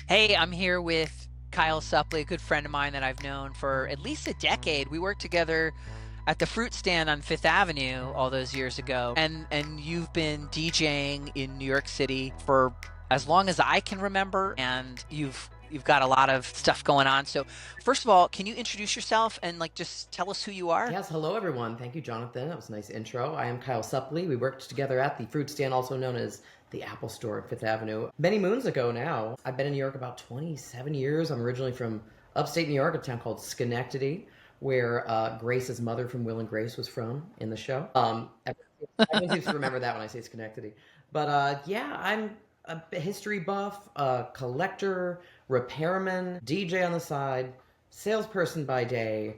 Hey, I'm here with Kyle Supley, a good friend of mine that I've known for at least a decade. We worked together at the fruit stand on Fifth Avenue all those years ago. And you've been DJing in New York City for as long as I can remember, and you've got a lot of stuff going on. So, first of all, can you introduce yourself and like just tell us who you are? Yes, hello everyone. Thank you, Jonathan. That was a nice intro. I am Kyle Supley. We worked together at the fruit stand, also known as the Apple Store at Fifth Avenue, many moons ago now. I've been in New York about 27 years. I'm originally from upstate New York, a town called Schenectady, where Grace's mother from Will and Grace was from in the show. Everyone seems to remember that when I say Schenectady. But yeah, I'm a history buff, a collector, repairman, DJ on the side, salesperson by day,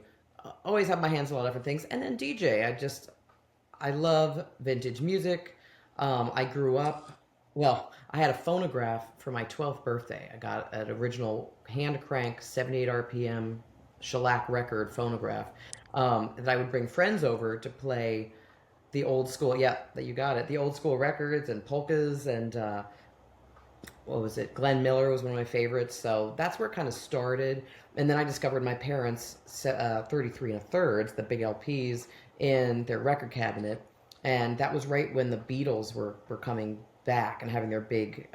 always have my hands on a lot of different things, and then DJ. I love vintage music. I grew up. Well, I had a phonograph for my 12th birthday. I got an original hand crank 78 RPM shellac record phonograph that I would bring friends over to play the old school. Yeah, that you got it. The old school records and polkas and what was it? Glenn Miller was one of my favorites. So that's where it kind of started. And then I discovered my parents' 33 and a thirds, the big LPs, in their record cabinet. And that was right when the Beatles were coming back and having their big,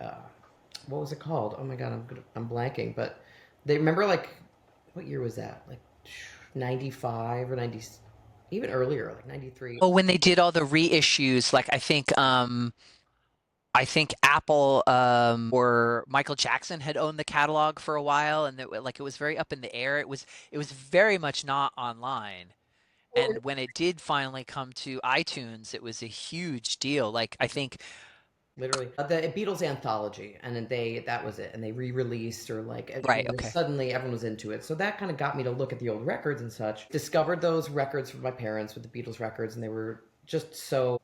what was it called? Oh my God, I'm blanking. But they remember like, what year was that? Like 95 or 90, even earlier, like 93. Oh, when they did all the reissues, like I think Apple or Michael Jackson had owned the catalog for a while, and like it was very up in the air. It was very much not online. And when it did finally come to iTunes, it was a huge deal. Like I think, Literally, the Beatles anthology, and then that was it, and they re-released or like right, okay. suddenly everyone was into it. So that kind of got me to look at the old records and such. Discovered those records from my parents with the Beatles records, and they were just so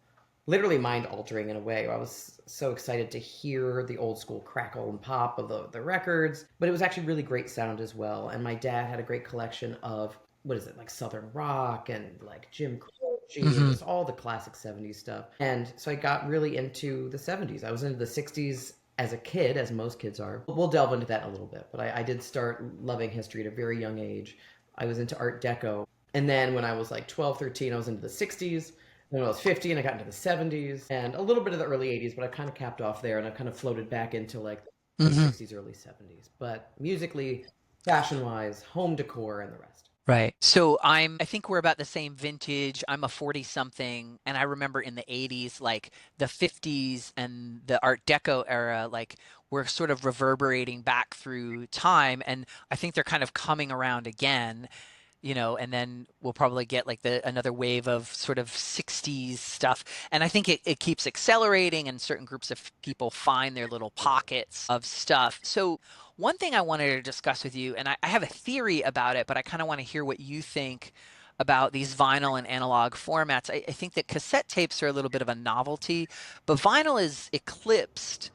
literally mind altering in a way. I was so excited to hear the old school crackle and pop of the records, but it was actually really great sound as well. And my dad had a great collection of what is it, like Southern rock and like Jim Croce and Hmm. just all the classic 70s stuff. And so I got really into the 70s. I was into the 60s as a kid, as most kids are. We'll delve into that in a little bit, but I did start loving history at a very young age. I was into Art Deco. And then when I was like 12, 13, I was into the 60s. When I was 15, I got into the 70s and a little bit of the early 80s, but I kind of capped off there and I kind of floated back into like the late Hmm. 60s, early 70s. But musically, fashion wise, home decor, and the rest. Right. I think we're about the same vintage. I'm a 40 something, and I remember in the 80s, like the 50s and the Art Deco era, like we're sort of reverberating back through time. And I think they're kind of coming around again, and then we'll probably get like the another wave of sort of 60s stuff. And I think it keeps accelerating, and certain groups of people find their little pockets of stuff. So one thing I wanted to discuss with you, and I have a theory about it, but I kind of want to hear what you think about these vinyl and analog formats. I think that cassette tapes are a little bit of a novelty, but vinyl is eclipsed,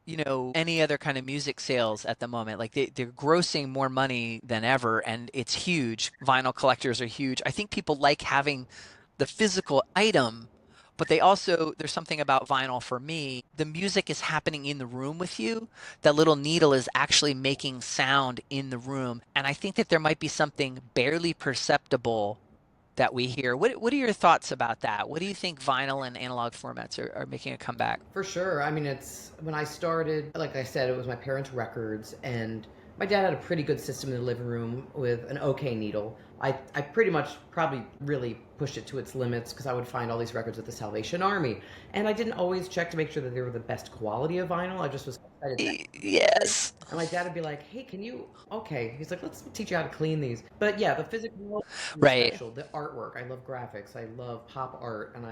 any other kind of music sales at the moment. Like they're grossing more money than ever, and it's huge. Vinyl collectors are huge. I think people like having the physical item, but there's something about vinyl for me. The music is happening in the room with you. That little needle is actually making sound in the room. And I think that there might be something barely perceptible that we hear. What are your thoughts about that? What do you think vinyl and analog formats are making a comeback? For sure. I mean, it's when I started, like I said, it was my parents' records, and my dad had a pretty good system in the living room with an okay needle. I pretty much probably really pushed it to its limits because I would find all these records at the Salvation Army. And I didn't always check to make sure that they were the best quality of vinyl. I just was excited to have it. Yes. And my dad would be like, hey, can you? Okay. He's like, let's teach you how to clean these. But yeah, the physical was Right. special. The artwork. I love graphics. I love pop art. And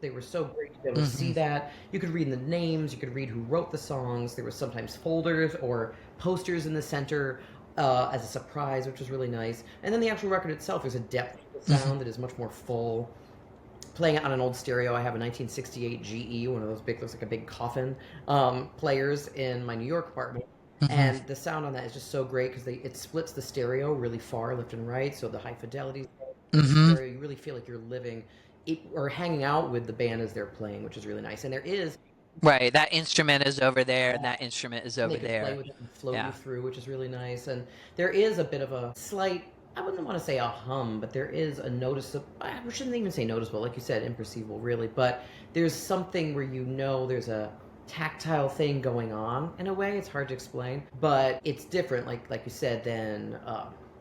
they were so great to be able to see Hmm. that. You could read the names. You could read who wrote the songs. There was sometimes folders or posters in the center as a surprise, which was really nice. And then the actual record itself, there's a depth to the Hmm. sound that is much more full. Playing it on an old stereo, I have a 1968 GE, one of those big, looks like a big coffin, players in my New York apartment. Hmm. And the sound on that is just so great because it splits the stereo really far, left and right, so the high fidelity Hmm. stereo, you really feel like you're living it, or hanging out with the band as they're playing, which is really nice. And there is Right. That instrument is over there and Yeah. that instrument is And they over can play there. with it and float you Yeah. through, which is really nice. And there is a bit of a slight, I wouldn't want to say a hum, but there is a noticeable, I shouldn't even say noticeable, like you said, imperceivable, really. But there's something where you know there's a tactile thing going on in a way. It's hard to explain, but it's different, like you said, than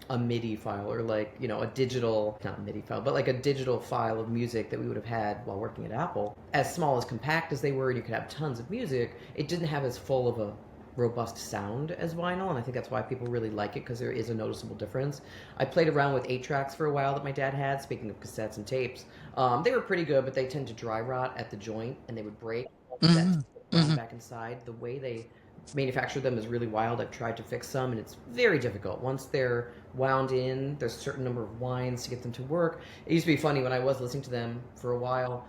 a MIDI file or like a digital, not a MIDI file, but like a digital file of music that we would have had while working at Apple. As small, as compact as they were, and you could have tons of music, it didn't have as full of a robust sound as vinyl, and I think that's why people really like it, because there is a noticeable difference. I played around with 8 tracks for a while that my dad had. Speaking of cassettes and tapes, they were pretty good, but they tend to dry rot at the joint and they would break. Cassettes Hmm. wound Hmm. back inside. The way they manufacture them is really wild. I've tried to fix some, and it's very difficult. Once they're wound in, there's a certain number of winds to get them to work. It used to be funny when I was listening to them for a while.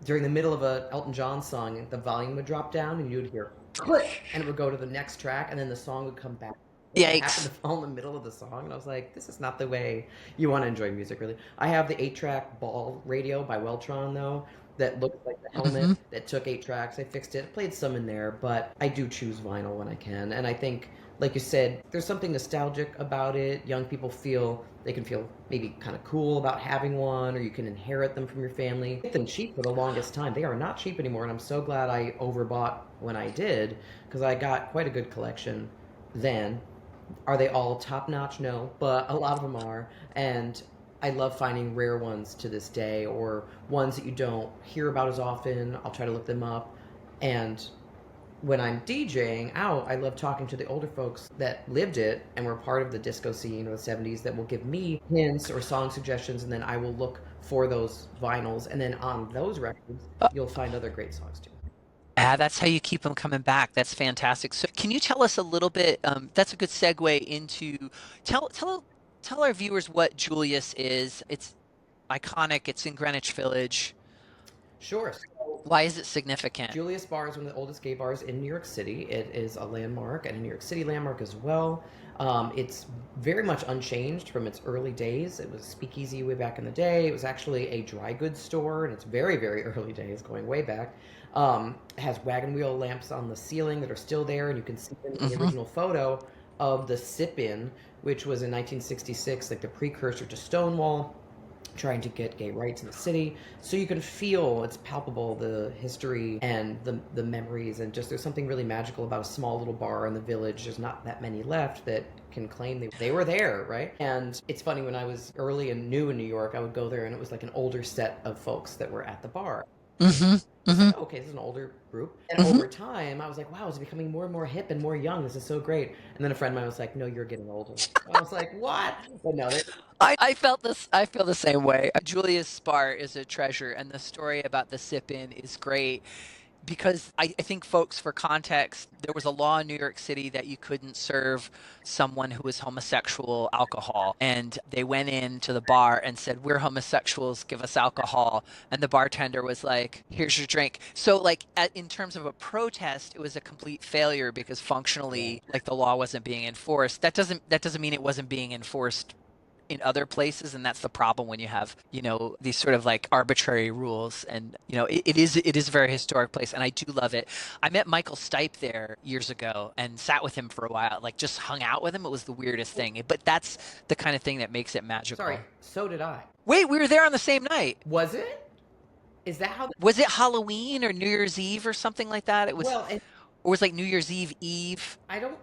During the middle of a Elton John song, the volume would drop down, and you would hear click, and it would go to the next track, and then the song would come back. It happened Yikes. to fall in the middle of the song, and I was like, "This is not the way you want to enjoy music, really." I have the 8-track ball radio by Weltron, though, that looked like the helmet Hmm. that took 8 tracks. I fixed it, played some in there, but I do choose vinyl when I can, and I think, like you said, there's something nostalgic about it. Young people feel they can feel maybe kind of cool about having one, or you can inherit them from your family. Get them cheap for the longest time. They are not cheap anymore, and I'm so glad I overbought when I did, because I got quite a good collection then. Are they all top notch? No, but a lot of them are, and I love finding rare ones to this day, or ones that you don't hear about as often. I'll try to look them up, and when I'm DJing out, I love talking to the older folks that lived it and were part of the disco scene or the 70s, that will give me hints or song suggestions, and then I will look for those vinyls. And then on those records, you'll find other great songs too. Ah, that's how you keep them coming back. That's fantastic. So, can you tell us a little bit? That's a good segue into tell our viewers what Julius is. It's iconic. It's in Greenwich Village. Sure. So Why is it significant? Julius Bar is one of the oldest gay bars in New York City. It is a landmark and a New York City landmark as well. It's very much unchanged from its early days. It was a speakeasy way back in the day. It was actually a dry goods store in its very, very early days, going way back. It has wagon wheel lamps on the ceiling that are still there, and you can see them in the Hmm. original photo of the sip-in, which was in 1966, like the precursor to Stonewall, trying to get gay rights in the city. So you can feel, it's palpable, the history and the memories, and just there's something really magical about a small little bar in the village. There's not that many left that can claim they were there, right? And it's funny, when I was early and new in New York, I would go there and it was like an older set of folks that were at the bar. Hmm. It's Hmm. like, oh, okay, this is an older group. And Hmm. over time, I was like, wow, it's becoming more and more hip and more young. This is so great. And then a friend of mine was like, no, you're getting older. I was like, what? But no, I felt this. I feel the same way. Julius Spar is a treasure, and the story about the sip-in is great. Because I think, folks, for context, there was a law in New York City that you couldn't serve someone who was homosexual alcohol. And they went into the bar and said, "We're homosexuals, give us alcohol." And the bartender was like, "Here's your drink." So, like, in terms of a protest, it was a complete failure because yeah. functionally, like, the law wasn't being enforced. That doesn't mean it wasn't being enforced in other places, and that's the problem when you have these sort of like arbitrary rules. And it is a very historic place, and I do love it. I met Michael Stipe there years ago and sat with him for a while, like just hung out with him. It was the weirdest thing, but that's the kind of thing that makes it Sorry, magical. so did I. Wait, we were there on the same night. Was it? Is that how? Was it Halloween or New Year's Eve or something like that? It was, Well, and or was like New Year's Eve. I don't,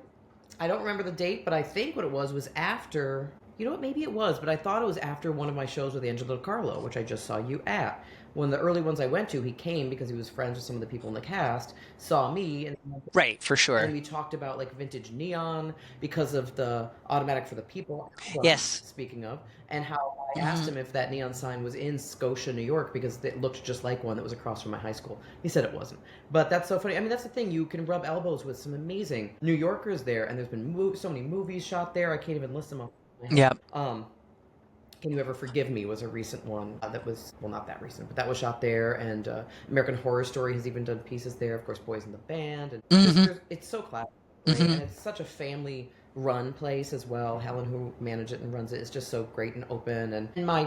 I don't remember the date, but I think what it was after. You know what? Maybe it was, but I thought it was after one of my shows with Angelo Carlo, which I just saw you at. One of the early ones I went to, he came because he was friends with some of the people in the cast, saw me, Right, for and sure. we talked about like vintage neon because of the Automatic for the People album, Yes. speaking of, and how I asked Hmm. him if that neon sign was in Scotia, New York, because it looked just like one that was across from my high school. He said it wasn't. But that's so funny. I mean, that's the thing. You can rub elbows with some amazing New Yorkers there, and there's been so many movies shot there. I can't even list them off my head. Yeah. Can You Ever Forgive Me was a recent one that was, well, not that recent, but that was shot there. And American Horror Story has even done pieces there. Of course, Boys in the Band. And just, Hmm. it's so classic, right? And Hmm. it's such a family run place as well. Helen, who manages it and runs it, is just so great and open. And my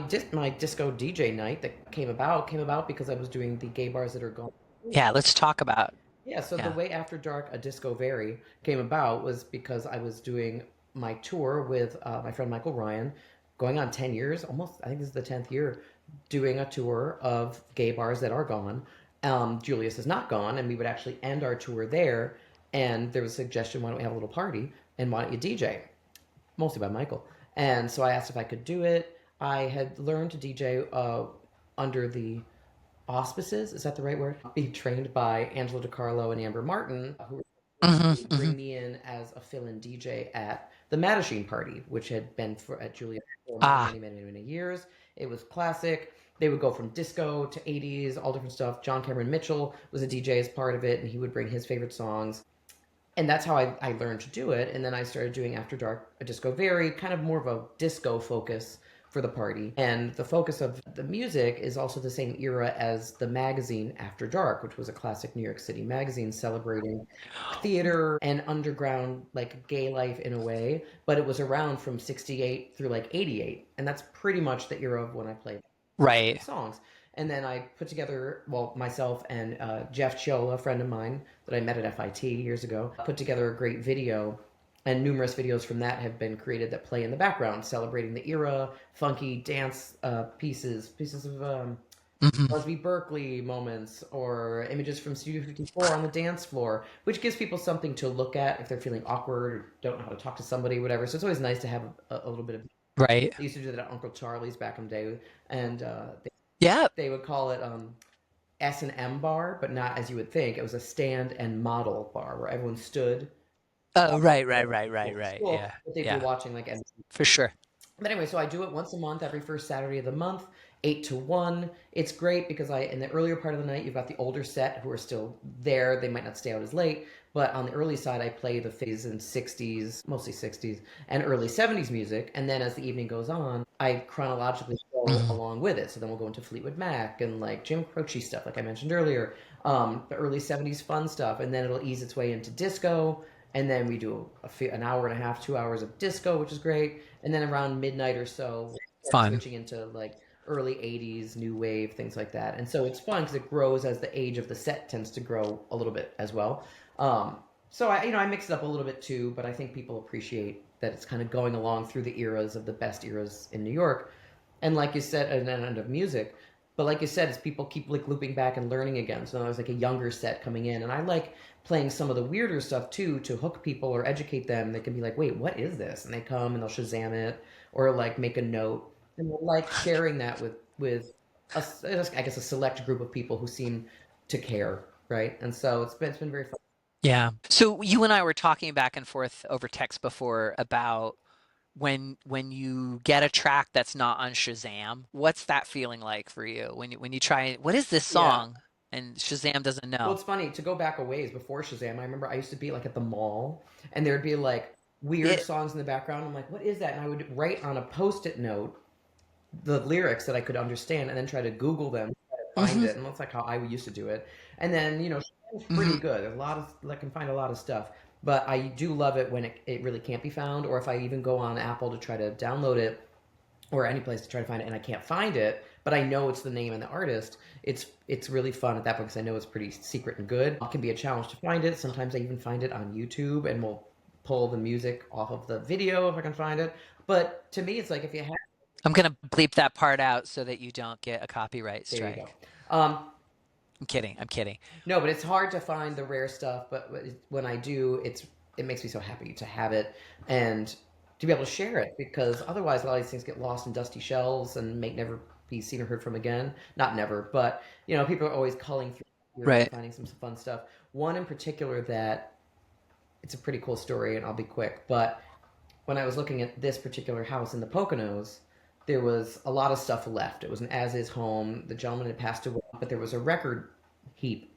disco DJ night that came about because I was doing the gay bars that are gone. Yeah, let's talk about. Yeah, so the Yeah. way After Dark, a Disco Very came about was because I was doing my tour with my friend Michael Ryan, going on 10 years, almost, I think this is the 10th year, doing a tour of gay bars that are gone. Julius is not gone, and we would actually end our tour there. And there was a suggestion, why don't we have a little party, and why don't you DJ? Mostly by Michael. And so I asked if I could do it. I had learned to DJ under the auspices, is that the right word? Being trained by Angelo DiCarlo and Amber Martin, who were Hmm. to Hmm. bring me in as a fill-in DJ at the Mattachine Party, which had been at Julia for many, Ah, many, many, many years. It was classic. They would go from disco to 80s, all different stuff. John Cameron Mitchell was a DJ as part of it, and he would bring his favorite songs. And that's how I learned to do it. And then I started doing After Dark, a Disco Very, kind of more of a disco focus for the party. And the focus of the music is also the same era as the magazine After Dark, which was a classic New York City magazine celebrating theater and underground, like gay life in a way. But it was around from 68 through like 88. And that's pretty much the era of when I played right. songs. And then I put together, well, myself and Jeff Chiola, a friend of mine that I met at FIT years ago, put together a great video. And numerous videos from that have been created that play in the background, celebrating the era, funky dance pieces of Hmm. Busby Berkeley moments, or images from Studio 54 on the dance floor, which gives people something to look at if they're feeling awkward or don't know how to talk to somebody, whatever. So it's always nice to have a little bit of. Right. They used to do that at Uncle Charlie's back in the day, and Yeah. they would call it S&M bar, but not as you would think. It was a stand and model bar where everyone stood Oh, right, right, like right, people right, at right. school, Yeah. but they'd be Yeah. watching like For sure. but anyway, so I do it once a month, every first Saturday of the month, 8 to 1. It's great because in the earlier part of the night, you've got the older set who are still there. They might not stay out as late, but on the early side, I play the 50s and 60s, mostly 60s, and early 70s music. And then as the evening goes on, I chronologically go Hmm. along with it. So then we'll go into Fleetwood Mac and like Jim Croce stuff, like I mentioned earlier, the early 70s fun stuff, and then it'll ease its way into disco. And then we do an hour and a half, 2 hours of disco, which is great. And then around midnight or so, we'll start Fun. switching into like early 80s, new wave, things like that. And so it's fun because it grows as the age of the set tends to grow a little bit as well. Um, so I mix it up a little bit too, but I think people appreciate that it's kind of going along through the eras of the best eras in New York. And like you said, an end of music. But like you said, it's people keep like looping back and learning again. So there's like a younger set coming in, and I like playing some of the weirder stuff too to hook people or educate them. They can be like, "Wait, what is this?" And they come and they'll Shazam it or like make a note, and they like sharing that with I guess a select group of people who seem to care, right? And so it's been very fun. Yeah. So you and I were talking back and forth over text before about when you get a track that's not on Shazam, what's that feeling like for you when you try what is this Yeah. song and Shazam doesn't Well, know? it's funny to go back a ways before Shazam. I remember I used to be like at the mall, and there'd be like weird It. songs in the background. I'm like, what is that? And I would write on a post-it note the lyrics that I could understand, and then try to Google them, try to find Hmm. it. And that's like how I used to do it. And then Shazam's pretty Hmm. good. There's a lot of I can find a lot of stuff, but I do love it when it really can't be found, or if I even go on Apple to try to download it or any place to try to find it and I can't find it, but I know it's the name and the artist. It's really fun at that point because I know it's pretty secret and good. It can be a challenge to find it. Sometimes I even find it on YouTube and we'll pull the music off of the video if I can find it. But to me, it's like if you have, I'm gonna bleep that part out so that you don't get a copyright there you go. strike. Um, I'm kidding. I'm kidding. no, but it's hard to find the rare stuff. But when I do, it makes me so happy to have it and to be able to share it because otherwise a lot of these things get lost in dusty shelves and may never be seen or heard from again. Not never, but people are always culling through and Right. finding some fun stuff. One in particular that it's a pretty cool story, and I'll be quick. But when I was looking at this particular house in the Poconos, there was a lot of stuff left. It was an as-is home. The gentleman had passed away, but there was a record heap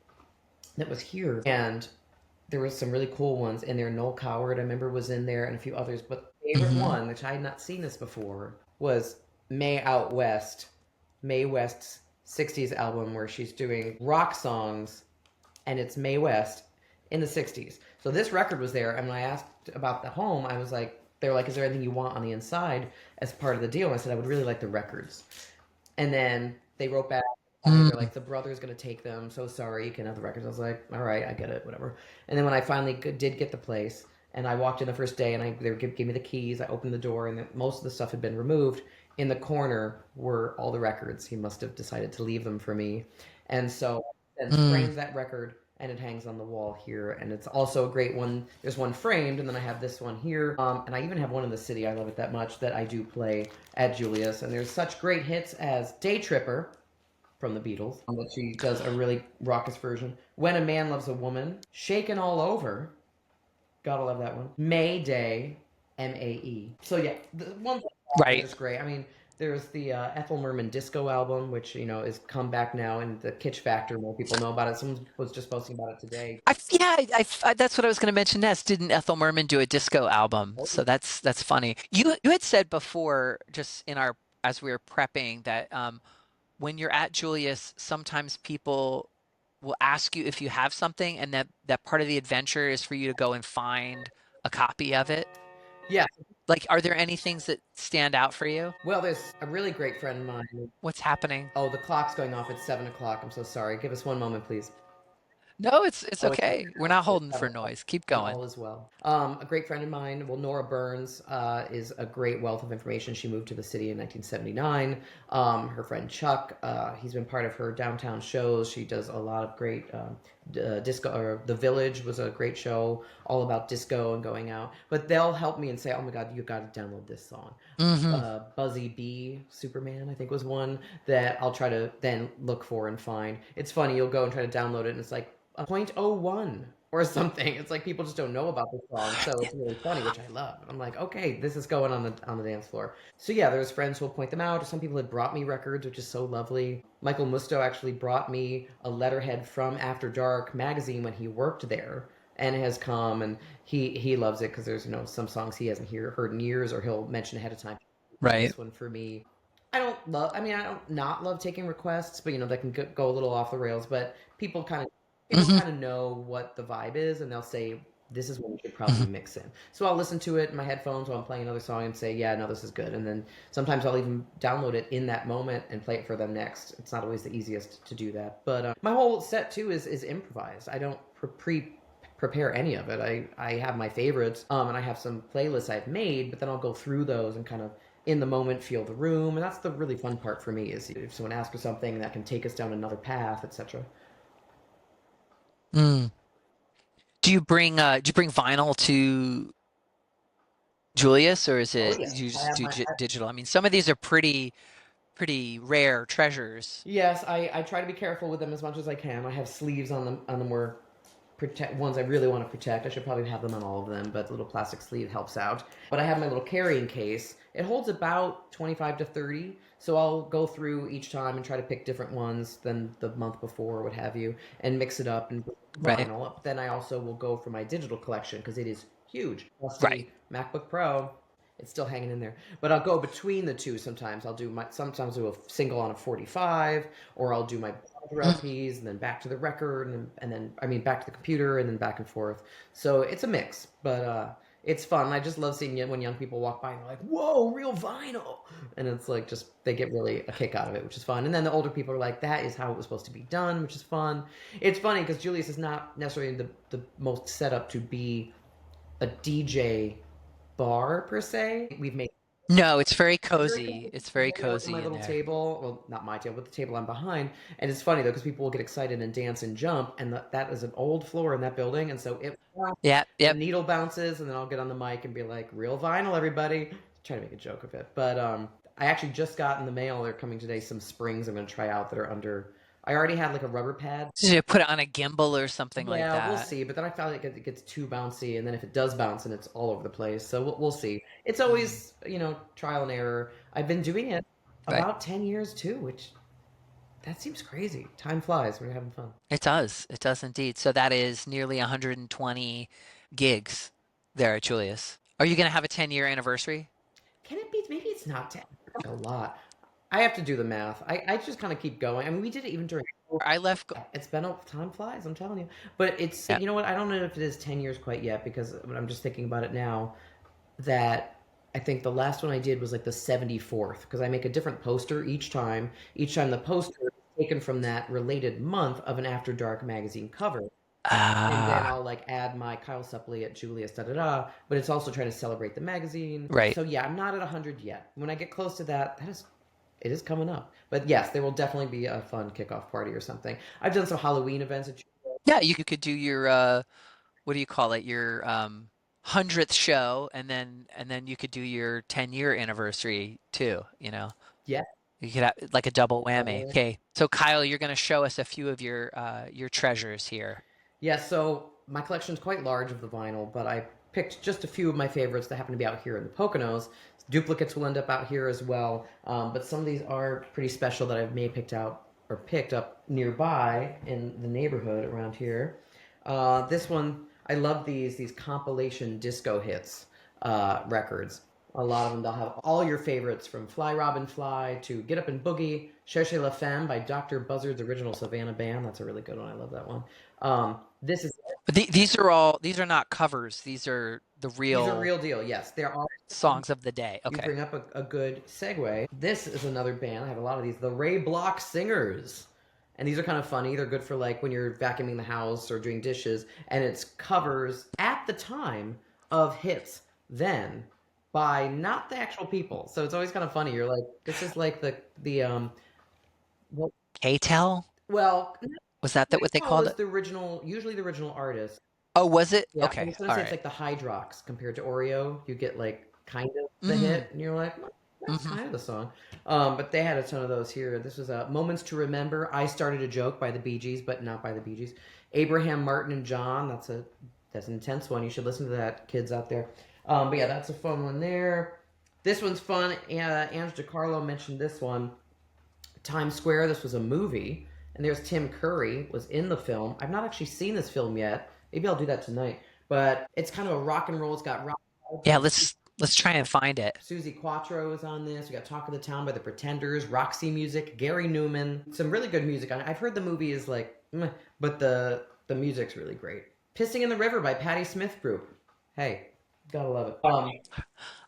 that was here, and there was some really cool ones in there. Noel Coward, I remember, was in there, and a few others. But the favorite Hmm. one, which I had not seen this before, was Mae Out West, Mae West's '60s album, where she's doing rock songs, and it's Mae West in the '60s. So this record was there, and when I asked about the home, I was like, they were like, "Is there anything you want on the inside as part of the deal?" And I said, "I would really like the records." And then they wrote back They're Mm, like, the brother's gonna take them. So sorry, you can have the records. I was like, all right, I get it, whatever. And then when I finally did get the place, and I walked in the first day, and gave me the keys. I opened the door, and most of the stuff had been removed. In the corner were all the records. He must have decided to leave them for me, and so then mm. framed that record, and it hangs on the wall here. And it's also a great one. There's one framed, and then I have this one here, and I even have one in the city. I love it that much that I do play at Julius. And there's such great hits as Day Tripper from the Beatles, that she does a really raucous version. When a Man Loves a Woman, Shaken All Over, gotta love that one. May Day, Mae. So yeah, the ones like that are Right. just great. I mean, there's the Ethel Merman disco album, which is come back now, and the Kitsch Factor. More people know about it. Someone was just posting about it today. Yeah, that's what I was going to mention next. Didn't Ethel Merman do a disco album? So that's funny. You had said before, just in our as we were prepping, that when you're at Julius, sometimes people will ask you if you have something, and that part of the adventure is for you to go and find a copy of it. Yeah. Like, are there any things that stand out for you? Well, there's a really great friend of mine. What's happening? Oh, the clock's going off. It's 7 o'clock. I'm so sorry. Give us one moment, please. No, it's Oh, it's okay. We're not holding for 7 o'clock, noise. Keep and going. all is well. A great friend of mine, well, Nora Burns, is a great wealth of information. She moved to the city in 1979. Her friend Chuck, he's been part of her downtown shows. She does a lot of great disco. Or The Village was a great show, all about disco and going out. But they'll help me and say, "Oh my God, you got to download this song." Hmm. Buzzy B Superman, I think, was one that I'll try to then look for and find. It's funny, you'll go and try to download it, and it's like a point oh 0.01 or something. It's like people just don't know about this song, so it's really funny, which I love. I'm like, okay, this is going on the dance floor. So yeah, there's friends who'll point them out. Or some people had brought me records, which is so lovely. Michael Musto actually brought me a letterhead from After Dark magazine when he worked there, and has come, and he loves it because there's some songs he hasn't heard in years, or he'll mention ahead of time. Play Right. this one for me. I don't love. I mean, I don't not love taking requests, but that can go a little off the rails. But people Hmm. kind of know what the vibe is, and they'll say this is what we should probably Hmm. mix in. So I'll listen to it in my headphones while I'm playing another song and say, yeah, no, this is good. And then sometimes I'll even download it in that moment and play it for them next. It's not always the easiest to do that, but my whole set too is improvised. I don't prepare any of it. I have my favorites, and I have some playlists I've made, but then I'll go through those and kind of in the moment feel the room, and that's the really fun part for me, is if someone asks for something that can take us down another path, etc. Mm. Do you bring vinyl to Julius, or is Oh it yeah, you I just have do my. digital? I mean, some of these are pretty rare treasures. Yes, I try to be careful with them as much as I can. I have sleeves on the more protect ones I really want to protect. I should probably have them on all of them, but the little plastic sleeve helps out. But I have my little carrying case. It holds about 25 to 30, so I'll go through each time and try to pick different ones than the month before or what have you, and mix it up and Right. vinyl. But then I also will go for my digital collection because it is huge. Right. Rusty MacBook Pro. It's still hanging in there, but I'll go between the two. Sometimes sometimes do a single on a 45, or I'll do my other Mm. LPs and then back to the record, and then I mean back to the computer and then back and forth. So it's a mix, but it's fun. I just love seeing it when young people walk by and they're like, "Whoa, real vinyl!" And it's like just they get really a kick out of it, which is fun. And then the older people are like, "That is how it was supposed to be done," which is fun. It's funny because Julius is not necessarily the most set up to be a DJ bar per se. We've made No, it's very very cozy. It's very out in my cozy in little there. table. Well, not my table, but the table I'm behind. And it's funny though because people will get excited and dance and jump, and that is an old floor in that building, and so Yep. the Yep. needle bounces, and then I'll get on the mic and be like, "Real vinyl, everybody!" Trying to make a joke of it, but I actually just got in the mail. They're coming today. Some springs I'm going to try out that are under. I already had like a rubber pad. So you put it on a gimbal or something like Yeah, we'll that. see. But then I found it gets too bouncy, and then if it does bounce, and it's all over the place. So we'll see. It's Mm. always trial and error. I've been doing it Right. about 10 years too, which that seems crazy. Time flies. We're having fun. It does. It does indeed. So that is nearly 120 gigs there at Julius. Are you going to have a 10-year anniversary? Can it be? Maybe it's not 10. A lot. I have to do the math. I just kind of keep going. I mean, we did it even during. I left. It's been a time flies. I'm telling you. But it's Yeah. you know what? I don't know if it is 10 years quite yet because I'm just thinking about it now. That I think the last one I did was like the 74th because I make a different poster each time. Each time the poster taken from that related month of an After Dark magazine cover. And then Ah, I'll like add my Kyle Supley at Julius da da da. But it's also trying to celebrate the magazine. right. So yeah, I'm not at 100 yet. When I get close to that, it is coming up. But yes, there will definitely be a fun kickoff party or something. I've done some Halloween events at Yeah, you could do your what do you call it? Your 100th show, and then you could do your 10-year anniversary too, you know. yeah. You could have like a double whammy. Double. Okay. So Kyle, you're going to show us a few of your treasures here. Yeah, so my collection is quite large of the vinyl, but I picked just a few of my favorites that happen to be out here in the Poconos. Duplicates will end up out here as well, but some of these are pretty special that I've may picked out or picked up nearby in the neighborhood around here. This one, I love these compilation disco hits records. A lot of them, they'll have all your favorites from Fly Robin Fly to Get Up and Boogie, Cherchez La Femme by Dr. Buzzard's original Savannah Band. That's a really good one. I love that one. This is But these are not covers. These are the These are real real deal. Yes, there are. songs of the day. You Okay. bring up a good segue. This is another band. I have a lot of these. The Ray Block Singers. And these are kind of funny. They're good for like when you're vacuuming the house or doing dishes. And it's covers at the time of hits then by not the actual people. So it's always kind of funny. You're like, this is like well, K-Tel? well, Was that what they Paul called is it? the original, usually the original artist. Oh, was it? Yeah, I Okay. was gonna All say it's right. like the Hydrox compared to Oreo. You get like kind of the Mm. hit, and you're like, "Well, that's Hmm. kind of the song." But they had a ton of those here. This was "Moments to Remember." I started a joke by the Bee Gees, but not by the Bee Gees. Abraham, Martin, and John. That's an intense one. You should listen to that, kids out there. But yeah, that's a fun one there. This one's fun. Ange DiCarlo mentioned this one. Times Square. This was a movie, and there's Tim Curry was in the film. I've not actually seen this film yet. Maybe I'll do that tonight. But it's kind of a rock and roll. It's got rock. Yeah, let's try and find it. Susie Quattro is on this. We got Talk of the Town by the Pretenders, Roxy Music, Gary Newman. Some really good music on it. I've heard the movie is like, meh, but the music's really great. Pissing in the River by Patti Smith Group. Hey, gotta love it.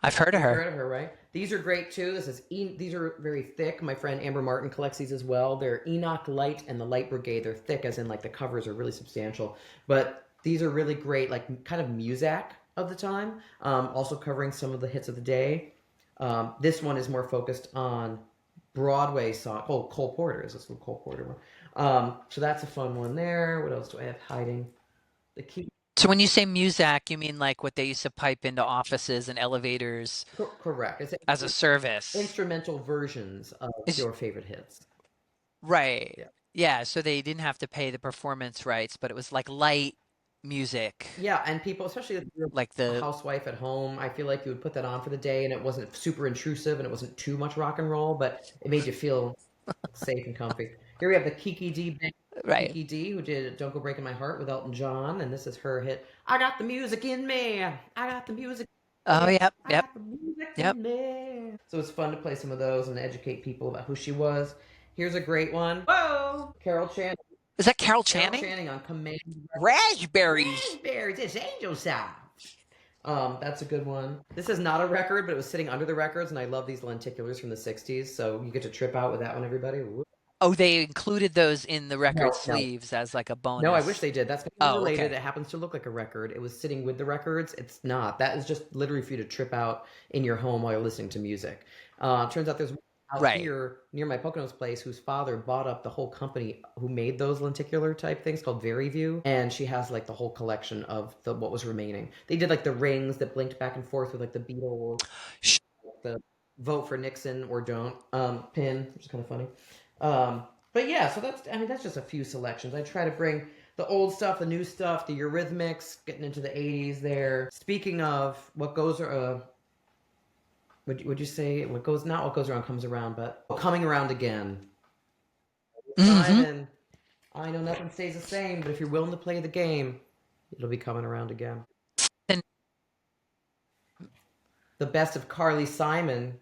I've heard of You've her. heard of her, right? These are great too. These are very thick. My friend Amber Martin collects these as well. They're Enoch Light and the Light Brigade. They're thick, as in like the covers are really substantial. But these are really great, like kind of Muzak of the time. Also covering some of the hits of the day. This one is more focused on Broadway song. Oh, Cole Porter is this little Cole Porter one. So that's a fun one there. What else do I have hiding? The key. So when you say Muzak, you mean like what they used to pipe into offices and elevators Correct. It's as a service? instrumental versions of Is your favorite hits. right. Yeah. Yeah, so they didn't have to pay the performance rights, but it was like light music, Yeah, and people, especially if you're like a the housewife at home, I feel like you would put that on for the day and it wasn't super intrusive and it wasn't too much rock and roll, but it made you feel safe and comfy. Here we have the Kiki D band, right. Kiki D, who did Don't Go Breaking My Heart with Elton John, and this is her hit, I got the music in me. I got the music in Oh, me. yep, I yep, got the music yep. in me. So it's fun to play some of those and educate people about who she was. Here's a great one. Whoa! Carol Channing. Is that Carol Carol Channing? Channing on Command. Raspberries. Raspberries, it's angel sound. That's a good one. This is not a record, but it was sitting under the records, and I love these lenticulars from the '60s. So you get to trip out with that one, everybody. Oh, they included those in the record No, no, sleeves as like a no. I wish bonus. they did. That's maybe Oh, related. okay. It happens to look like a record. It was sitting with the records. It's not. That is just literally for you to trip out in your home while you're listening to music. Turns out there's one out Right. here near my Poconos place whose father bought up the whole company who made those lenticular type things called Very View, and she has like the whole collection of what was remaining. They did like the rings that blinked back and forth with like the Beatles, Sh- the vote for Nixon or don't pin, which is kind of funny. But yeah, so that's just a few selections. I try to bring the old stuff, the new stuff, the Eurythmics, getting into the '80s there. Speaking of what goes, would you say what goes not what goes around comes around, but coming around again. hmm Simon, I know nothing stays the same, but if you're willing to play the game, it'll be coming around again. And The best of Carly Simon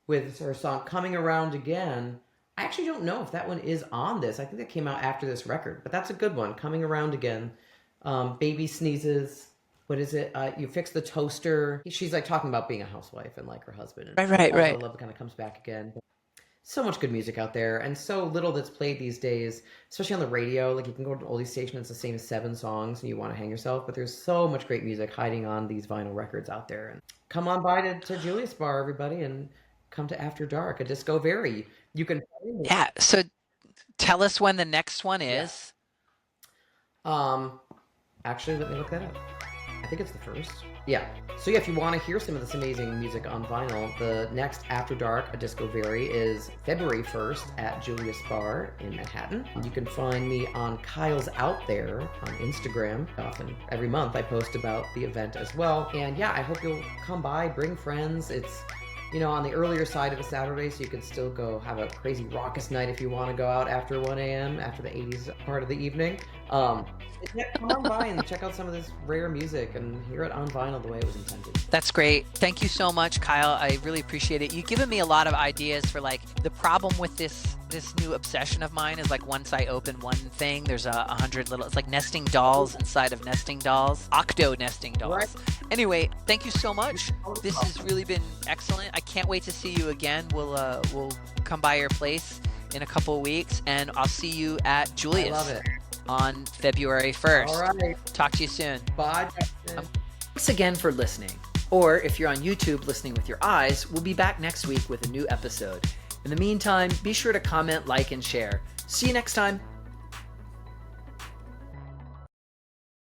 with her song "Coming Around Again." I actually don't know if that one is on this. I think that came out after this record, but that's a good one. "Coming Around Again." Baby sneezes. What is it? You fix the toaster. She's like talking about being a housewife and like her husband, and right, right, all the right. love kind of comes back again. So much good music out there, and so little that's played these days, especially on the radio. Like, you can go to an oldie station, it's the same 7 songs, and you want to hang yourself. But there's so much great music hiding on these vinyl records out there. And come on by to Julius Bar, everybody, and come to After Dark, a disco vary. You can find it. Yeah. So tell us when the next one Yeah. is. Um. Actually, let me look that up. I think it's the first. Yeah. So yeah, if you want to hear some of this amazing music on vinyl, the next After Dark, a Disco Vary, is February 1st at Julius Bar in Manhattan. You can find me on Kyle's Out There on Instagram. Often every month I post about the event as well. And yeah, I hope you'll come by, bring friends. It's on the earlier side of a Saturday, so you could still go have a crazy raucous night if you want to go out after 1 a.m., after the 80s part of the evening. Yeah, come on by and check out some of this rare music and hear it on vinyl the way it was intended. That's great. Thank you so much, Kyle. I really appreciate it. You've given me a lot of ideas for like the problem with this new obsession of mine is like once I open one thing, there's 100 little, it's like nesting dolls inside of nesting dolls, octo nesting dolls. Right. Anyway, thank you so much. This has really been excellent. I can't wait to see you again. We'll come by your place in a couple of weeks, and I'll see you at Julius. I love it. On February 1st. All right. Talk to you soon. Bye, Justin. Thanks again for listening. Or if you're on YouTube listening with your eyes, we'll be back next week with a new episode. In the meantime, be sure to comment, like, and share. See you next time.